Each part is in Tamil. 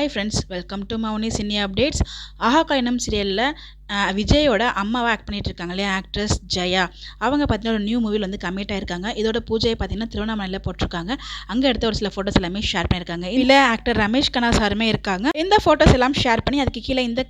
Hi friends, welcome to Mouni cine updates. Aaha Kalyanam சீரியலில் விஜயோட அம்மாவை ஆக்ட் பண்ணிட்டு இருக்காங்க இல்லையா, ஆக்ட்ரஸ் ஜெயா. அவங்க பார்த்தீங்கன்னா ஒரு நியூ மூவியில் வந்து கமிட் ஆயிருக்காங்க. இதோட பூஜையை பார்த்தீங்கன்னா திருவண்ணாமலையில் போட்டிருக்காங்க. அங்கே எடுத்த ஒரு சில ஃபோட்டோஸ் எல்லாமே ஷேர் பண்ணியிருக்காங்க. இல்லை ஆக்டர் ரமேஷ் கண்ணா சாருமே இருக்காங்க. இந்த ஃபோட்டோஸ் எல்லாம் ஷேர் பண்ணி அதுக்கு கீழே இந்த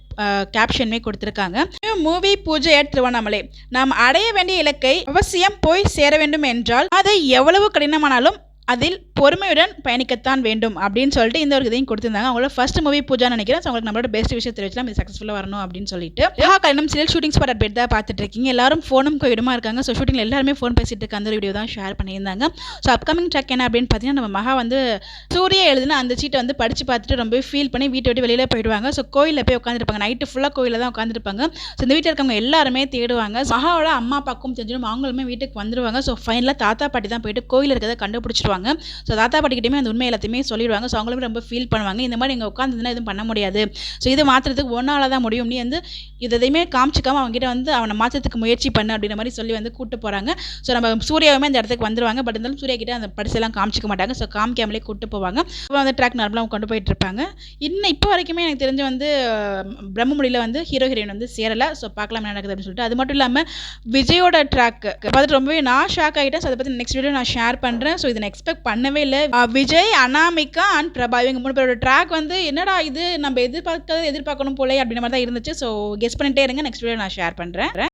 கேப்ஷனுமே கொடுத்துருக்காங்க. நியூ மூவி பூஜை அட் திருவண்ணாமலை. நாம் அடைய வேண்டிய இலக்கை அவசியம் போய் சேர வேண்டும் என்றால் அது எவ்வளவு கடினமானாலும் அதில் பொறுமையுடன் பயணிக்கத்தான் வேண்டும் அப்படின்னு சொல்லிட்டு இந்த ஒரு இதையும் கொடுத்துருந்தாங்க. அவங்களோட ஃபர்ஸ்ட் மூவி பூஜா நினைக்கிறேன். அவங்களுக்கு நம்மளோட பெஸ்ட் விஷயம் தெரிவிச்சலாம், இது சக்ஸஸ்ஃபுல்லாக வரணும் அப்படின்னு சொல்லிட்டு. ஆஹா கல்யாணம் சீரியல் ஷூட்டிங் ஸ்பாட் அப்டேட் தான் பார்த்துட்டு இருக்கீங்க. எல்லாரும் ஃபோனும் கையுமா இருக்காங்க. ஸோ ஷூட்டிங் எல்லாருமே ஃபோன் பேசிட்டு இருக்க அந்த வீடியோ தான் ஷேர் பண்ணியிருந்தாங்க. ஸோ அப்கமிங் ட்ராக் என்ன அப்படின்னு பார்த்தீங்கன்னா, நம்ம மகா வந்து சூர்யா எழுதுனா அந்த சீட்டை வந்து படித்து பார்த்துட்டு ரொம்ப ஃபீல் பண்ணி வீட்டை விட்டு வெளியில் போயிடுவாங்க. ஸோ கோயிலில் போய் உட்காந்துருப்பாங்க. நைட்டு ஃபுல்லாக கோயிலில் தான் உட்காந்துருப்பாங்க. ஸோ இந்த வீட்டில் இருக்கவங்க எல்லாருமே தேடுவாங்க. மகாவோட அம்மா அப்பாக்கும் தெரிஞ்சிடும், அவங்களுமே வீட்டுக்கு வந்துருவாங்க. ஸோ ஃபைனலாக தாத்தா பாட்டி தான் போயிட்டு கோயில் இருக்கிறத கண்டுபிடிச்சிருவாங்க. ஸோ தாத்தா பாட்டிக்கிட்டே அந்த உண்மை எல்லாத்தையுமே சொல்லிடுவாங்க. ஸோ அவங்களுமே ரொம்ப ஃபீல் பண்ணுவாங்க. இந்த மாதிரி நீங்கள் உட்காந்துருந்தா எதுவும் பண்ண முடியாது, ஸோ இது மாற்றுறதுக்கு ஒன்னால தான் முடியும், நீ வந்து எதையுமே காமிச்சிக்காம அவங்ககிட்ட வந்து அவனை மாற்றத்துக்கு முயற்சி பண்ணு அப்படின்ற மாதிரி சொல்லி வந்து கூப்பிட்டு போகிறாங்க. ஸோ நம்ம சூர்யாவுமே அந்த இடத்துக்கு வந்துருவாங்க. பட் இருந்தாலும் சூர்யா கிட்ட அந்த படிச்செல்லாம் காமிச்சிக்க மாட்டாங்க. ஸோ காமிக்காமலே கூப்பிட்டு போவாங்க. அப்புறம் அந்த ட்ராக் நார்மலாக கொண்டு போயிட்டு இருப்பாங்க. இன்னும் இப்போ வரைக்குமே எனக்கு தெரிஞ்சு வந்து பிரம்மமுடியில் வந்து ஹீரோ ஹீரோயின் வந்து சேரலை. ஸோ பார்க்கலாம் என்ன நடக்குது அப்படின்னு சொல்லிட்டு. அது மட்டும் இல்லாமல் விஜயோட ட்ராக் பார்த்துட்டு ரொம்பவே நான் ஷாக் ஆகிட்டேன். ஸோ அதை பற்றி நெக்ஸ்ட் வீடியோ நான் ஷேர் பண்ணுறேன். ஸோ இதை நான் எக்ஸ்பெக்ட் பண்ணவே இல்லை. விஜய், அனாமிகா அண்ட் பிரபா இவங்க 3 பேரோட ட்ராக் வந்து என்னடா இது நம்ம எதிர்பார்க்கணும் போலே அப்படின்ற மாதிரி தான் இருந்துச்சு. ஸோ கெஸ் பண்ணிட்டே இருங்க, நெக்ஸ்ட் வீடியோ நான் ஷேர் பண்ணுறேன்.